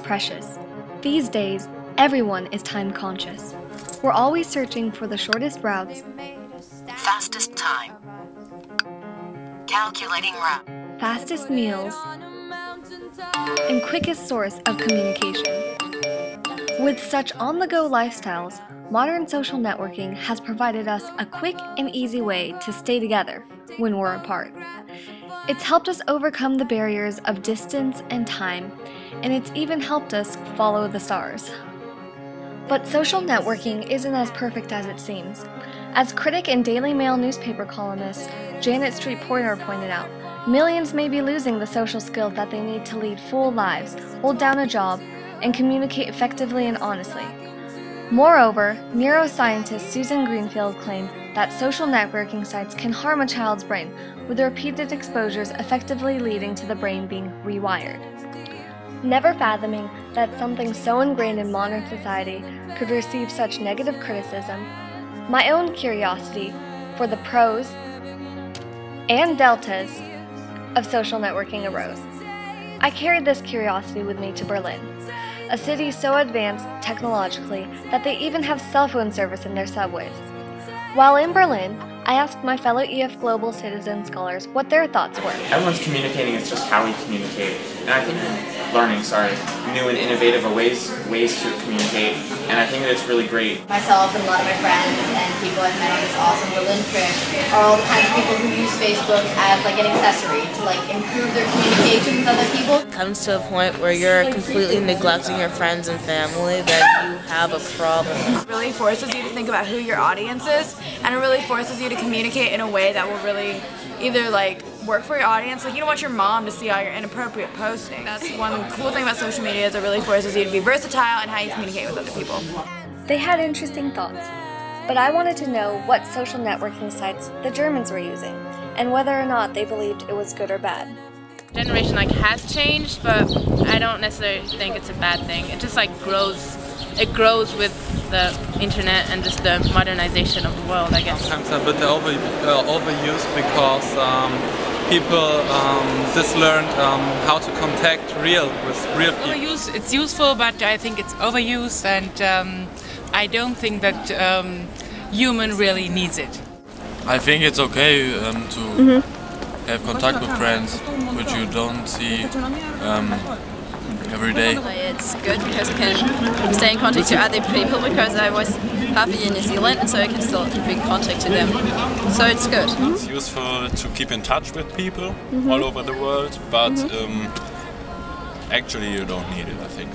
precious. These days, everyone is time conscious. We're always searching for the shortest routes, fastest time, calculating route, fastest meals, and quickest source of communication. With such on-the-go lifestyles, modern social networking has provided us a quick and easy way to stay together when we're apart. It's helped us overcome the barriers of distance and time, and it's even helped us follow the stars. But social networking isn't as perfect as it seems. As critic and Daily Mail newspaper columnist Janet Street Porter pointed out, millions may be losing the social skills that they need to lead full lives, hold down a job, and communicate effectively and honestly. Moreover, neuroscientist Susan Greenfield claimed that social networking sites can harm a child's brain, with repeated exposures effectively leading to the brain being rewired. Never fathoming that something so ingrained in modern society could receive such negative criticism, my own curiosity for the pros and deltas of social networking arose. I carried this curiosity with me to Berlin, a city so advanced technologically that they even have cell phone service in their subways. While in Berlin, I asked my fellow EF Global Citizen scholars what their thoughts were. Everyone's communicating, it's just how we communicate. And I think learning, new and innovative ways to communicate, and I think that it's really great. Myself and a lot of my friends and people I've met on this awesome Berlin trip are all the kinds of people who use Facebook as like an accessory to like improve their communication with other people. It comes to a point where you're completely neglecting your friends and family, then you have a problem. It really forces you to think about who your audience is, and it really forces you to communicate in a way that will really either like work for your audience, like you don't want your mom to see all your inappropriate posting. That's one cool thing about social media, is it really forces you to be versatile in how you communicate with other people. They had interesting thoughts, but I wanted to know what social networking sites the Germans were using, and whether or not they believed it was good or bad. Generation has changed, but I don't necessarily think it's a bad thing. It just grows. It grows with the internet and just the modernization of the world, I guess. Sometimes a bit overused because people just learned how to contact with real people. Overuse, it's useful, but I think it's overused, and I don't think that human really needs it. I think it's okay to have contact with friends which you don't see every day. It's good because I can stay in contact with other people, because I was half a year in New Zealand, and so I can still be in contact with them. So it's good. It's useful to keep in touch with people all over the world, but actually you don't need it, I think.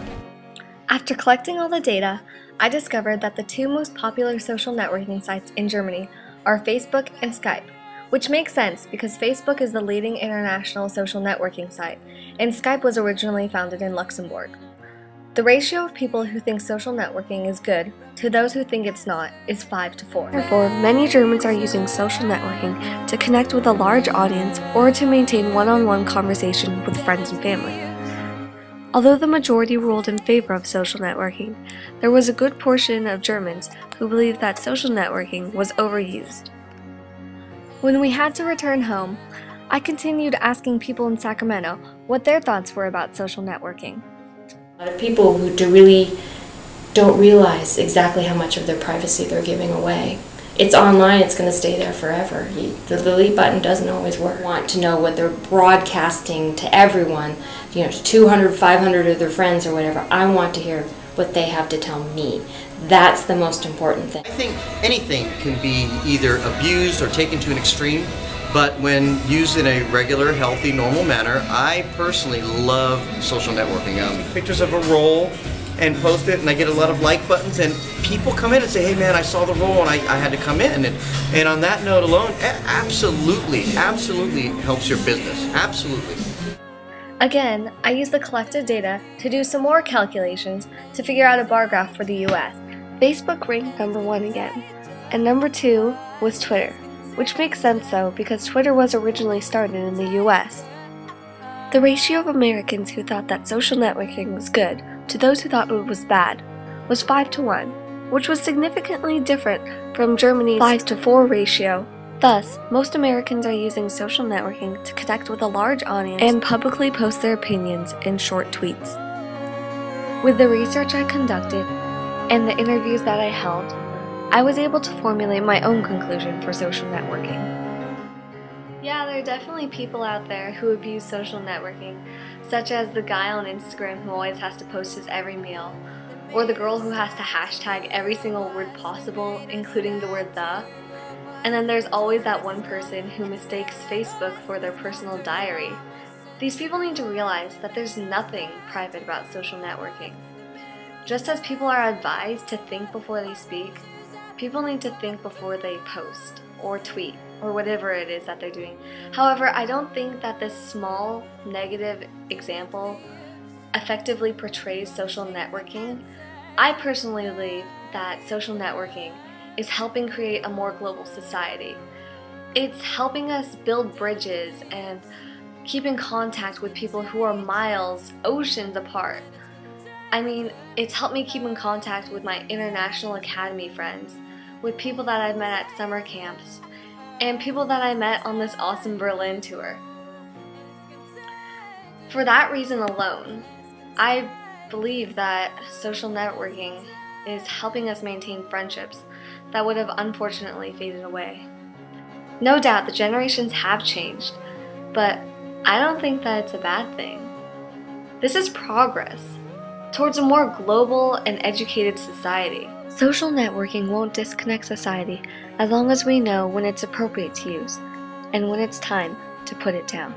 After collecting all the data, I discovered that the two most popular social networking sites in Germany are Facebook and Skype, which makes sense because Facebook is the leading international social networking site, and Skype was originally founded in Luxembourg. The ratio of people who think social networking is good to those who think it's not is 5 to 4. Therefore, many Germans are using social networking to connect with a large audience or to maintain one-on-one conversation with friends and family. Although the majority ruled in favor of social networking, there was a good portion of Germans who believed that social networking was overused. When we had to return home, I continued asking people in Sacramento what their thoughts were about social networking. A lot of people who really don't realize exactly how much of their privacy they're giving away. It's online, it's going to stay there forever. The delete button doesn't always work. Want to know what they're broadcasting to everyone, to 200, 500 of their friends or whatever. I want to hear what they have to tell me. That's the most important thing. I think anything can be either abused or taken to an extreme, but when used in a regular, healthy, normal manner, I personally love social networking. Pictures of a roll and post it, and I get a lot of like buttons, and people come in and say, hey man, I saw the roll and I had to come in. And on that note alone, absolutely helps your business. Absolutely. Again, I used the collected data to do some more calculations to figure out a bar graph for the US. Facebook ranked number 1 again, and number 2 was Twitter, which makes sense though because Twitter was originally started in the US. The ratio of Americans who thought that social networking was good to those who thought it was bad was 5 to 1, which was significantly different from Germany's 5 to 4 ratio. Thus, most Americans are using social networking to connect with a large audience and publicly post their opinions in short tweets. With the research I conducted and the interviews that I held, I was able to formulate my own conclusion for social networking. Yeah, there are definitely people out there who abuse social networking, such as the guy on Instagram who always has to post his every meal, or the girl who has to hashtag every single word possible, including the word the. And then there's always that one person who mistakes Facebook for their personal diary. These people need to realize that there's nothing private about social networking. Just as people are advised to think before they speak, people need to think before they post or tweet or whatever it is that they're doing. However, I don't think that this small negative example effectively portrays social networking. I personally believe that social networking is helping create a more global society. It's helping us build bridges and keep in contact with people who are miles, oceans apart. I mean, it's helped me keep in contact with my international academy friends, with people that I've met at summer camps, and people that I met on this awesome Berlin tour. For that reason alone, I believe that social networking is helping us maintain friendships that would have unfortunately faded away. No doubt the generations have changed, but I don't think that it's a bad thing. This is progress towards a more global and educated society. Social networking won't disconnect society as long as we know when it's appropriate to use and when it's time to put it down.